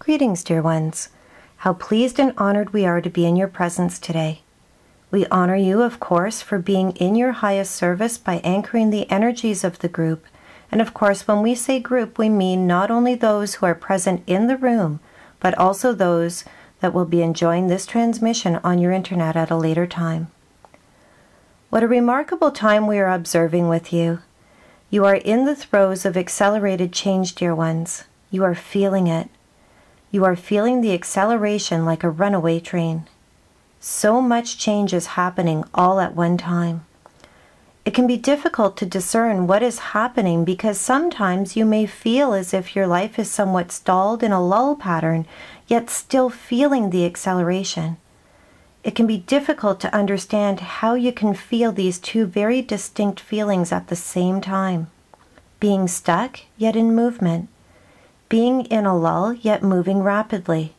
Greetings, dear ones. How pleased and honored we are to be in your presence today. We honor you, of course, for being in your highest service by anchoring the energies of the group. And of course, when we say group, we mean not only those who are present in the room, but also those that will be enjoying this transmission on your internet at a later time. What a remarkable time we are observing with you. You are in the throes of accelerated change, dear ones. You are feeling it. You are feeling the acceleration like a runaway train. So much change is happening all at one time. It can be difficult to discern what is happening because sometimes you may feel as if your life is somewhat stalled in a lull pattern, yet still feeling the acceleration. It can be difficult to understand how you can feel these two very distinct feelings at the same time. Being stuck, yet in movement. Being in a lull, yet moving rapidly.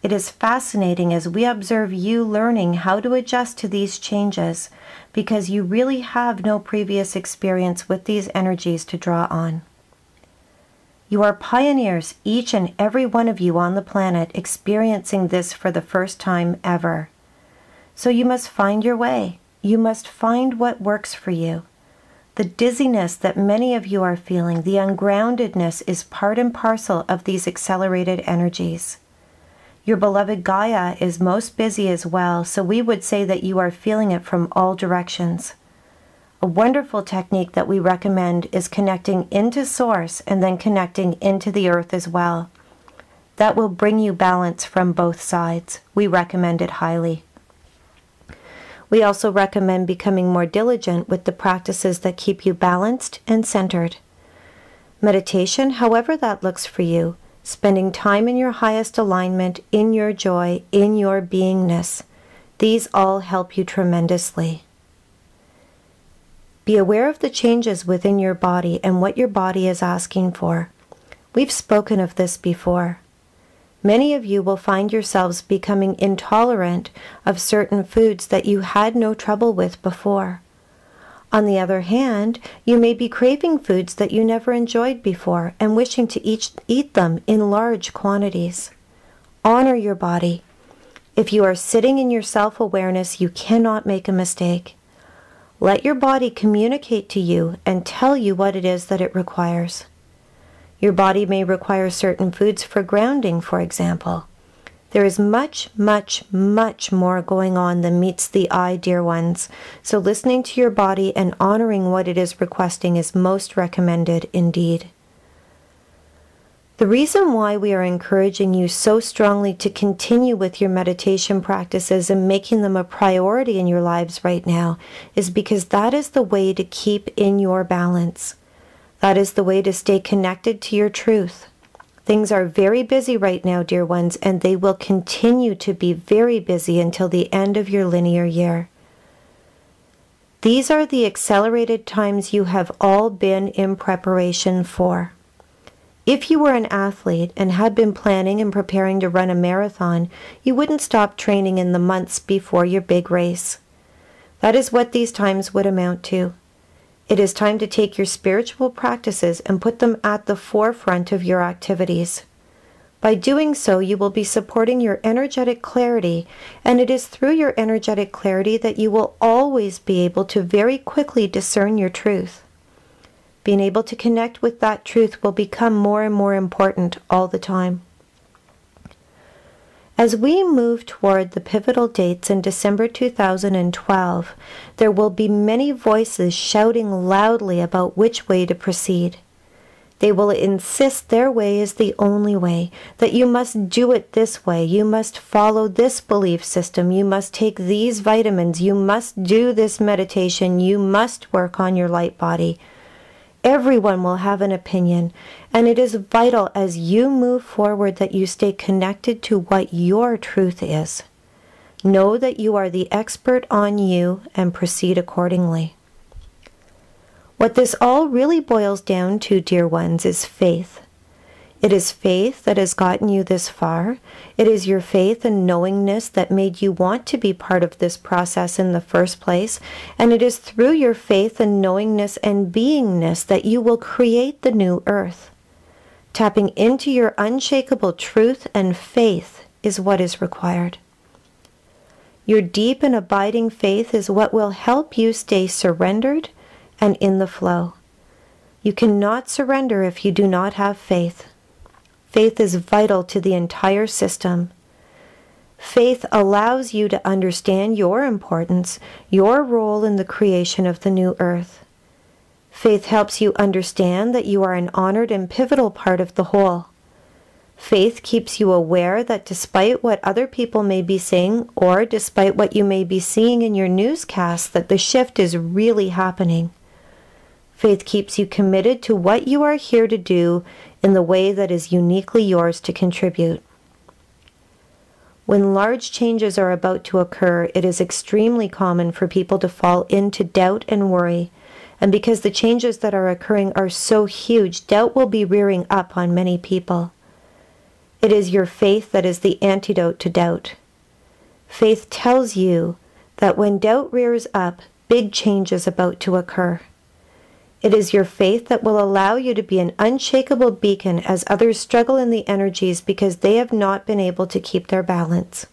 It is fascinating as we observe you learning how to adjust to these changes because you really have no previous experience with these energies to draw on. You are pioneers, each and every one of you on the planet, experiencing this for the first time ever. So you must find your way. You must find what works for you. The dizziness that many of you are feeling, the ungroundedness, is part and parcel of these accelerated energies. Your beloved Gaia is most busy as well, so we would say that you are feeling it from all directions. A wonderful technique that we recommend is connecting into Source and then connecting into the Earth as well. That will bring you balance from both sides. We recommend it highly. We also recommend becoming more diligent with the practices that keep you balanced and centered. Meditation, however that looks for you, spending time in your highest alignment, in your joy, in your beingness. These all help you tremendously. Be aware of the changes within your body and what your body is asking for. We've spoken of this before. Many of you will find yourselves becoming intolerant of certain foods that you had no trouble with before. On the other hand, you may be craving foods that you never enjoyed before and wishing to eat them in large quantities. Honor your body. If you are sitting in your self-awareness, you cannot make a mistake. Let your body communicate to you and tell you what it is that it requires. Your body may require certain foods for grounding, for example. There is much, much, much more going on than meets the eye, dear ones. So listening to your body and honoring what it is requesting is most recommended indeed. The reason why we are encouraging you so strongly to continue with your meditation practices and making them a priority in your lives right now is because that is the way to keep in your balance. That is the way to stay connected to your truth. Things are very busy right now, dear ones, and they will continue to be very busy until the end of your linear year. These are the accelerated times you have all been in preparation for. If you were an athlete and had been planning and preparing to run a marathon, you wouldn't stop training in the months before your big race. That is what these times would amount to. It is time to take your spiritual practices and put them at the forefront of your activities. By doing so, you will be supporting your energetic clarity, and it is through your energetic clarity that you will always be able to very quickly discern your truth. Being able to connect with that truth will become more and more important all the time. As we move toward the pivotal dates in December 2012, there will be many voices shouting loudly about which way to proceed. They will insist their way is the only way, that you must do it this way, you must follow this belief system, you must take these vitamins, you must do this meditation, you must work on your light body. Everyone will have an opinion, and it is vital as you move forward that you stay connected to what your truth is. Know that you are the expert on you and proceed accordingly. What this all really boils down to, dear ones, is faith. It is faith that has gotten you this far. It is your faith and knowingness that made you want to be part of this process in the first place. And it is through your faith and knowingness and beingness that you will create the new earth. Tapping into your unshakable truth and faith is what is required. Your deep and abiding faith is what will help you stay surrendered and in the flow. You cannot surrender if you do not have faith. Faith is vital to the entire system. Faith allows you to understand your importance, your role in the creation of the new earth. Faith helps you understand that you are an honored and pivotal part of the whole. Faith keeps you aware that despite what other people may be saying, or despite what you may be seeing in your newscasts, that the shift is really happening. Faith keeps you committed to what you are here to do in the way that is uniquely yours to contribute. When large changes are about to occur, it is extremely common for people to fall into doubt and worry. And because the changes that are occurring are so huge, doubt will be rearing up on many people. It is your faith that is the antidote to doubt. Faith tells you that when doubt rears up, big change is about to occur. It is your faith that will allow you to be an unshakable beacon as others struggle in the energies because they have not been able to keep their balance.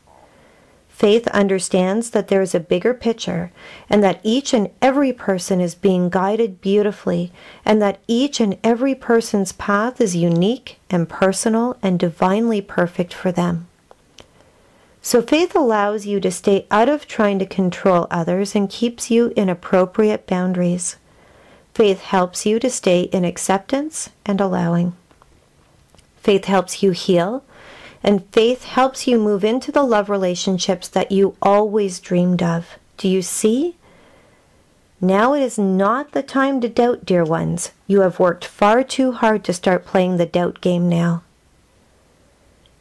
Faith understands that there is a bigger picture and that each and every person is being guided beautifully and that each and every person's path is unique and personal and divinely perfect for them. So faith allows you to stay out of trying to control others and keeps you in appropriate boundaries. Faith helps you to stay in acceptance and allowing. Faith helps you heal, and faith helps you move into the love relationships that you always dreamed of. Do you see? Now it is not the time to doubt, dear ones. You have worked far too hard to start playing the doubt game now.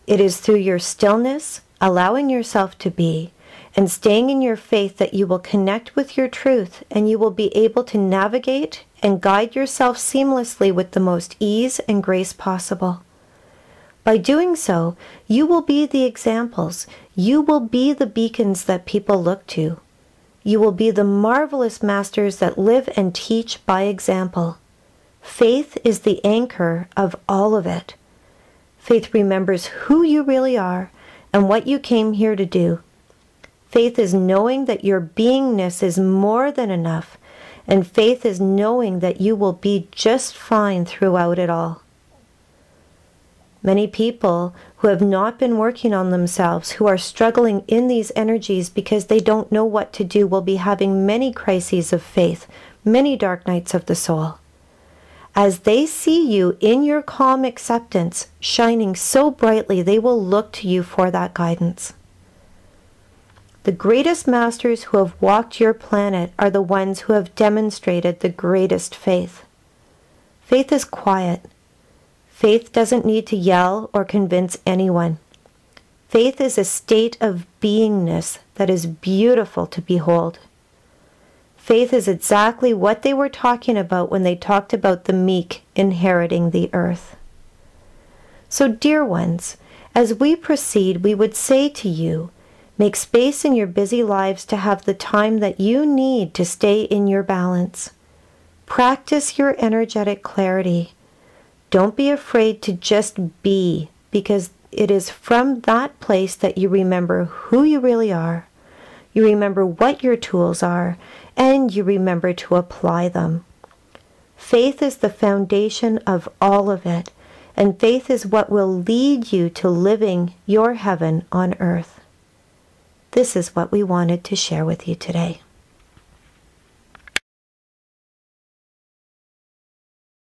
It is through your stillness, allowing yourself to be, and staying in your faith that you will connect with your truth and you will be able to navigate and guide yourself seamlessly with the most ease and grace possible. By doing so, you will be the examples. You will be the beacons that people look to. You will be the marvelous masters that live and teach by example. Faith is the anchor of all of it. Faith remembers who you really are and what you came here to do. Faith is knowing that your beingness is more than enough, and faith is knowing that you will be just fine throughout it all. Many people who have not been working on themselves, who are struggling in these energies because they don't know what to do, will be having many crises of faith, many dark nights of the soul. As they see you in your calm acceptance, shining so brightly, they will look to you for that guidance. The greatest masters who have walked your planet are the ones who have demonstrated the greatest faith. Faith is quiet. Faith doesn't need to yell or convince anyone. Faith is a state of beingness that is beautiful to behold. Faith is exactly what they were talking about when they talked about the meek inheriting the earth. So, dear ones, as we proceed, we would say to you, make space in your busy lives to have the time that you need to stay in your balance. Practice your energetic clarity. Don't be afraid to just be, because it is from that place that you remember who you really are. You remember what your tools are, and you remember to apply them. Faith is the foundation of all of it, and faith is what will lead you to living your heaven on earth. This is what we wanted to share with you today.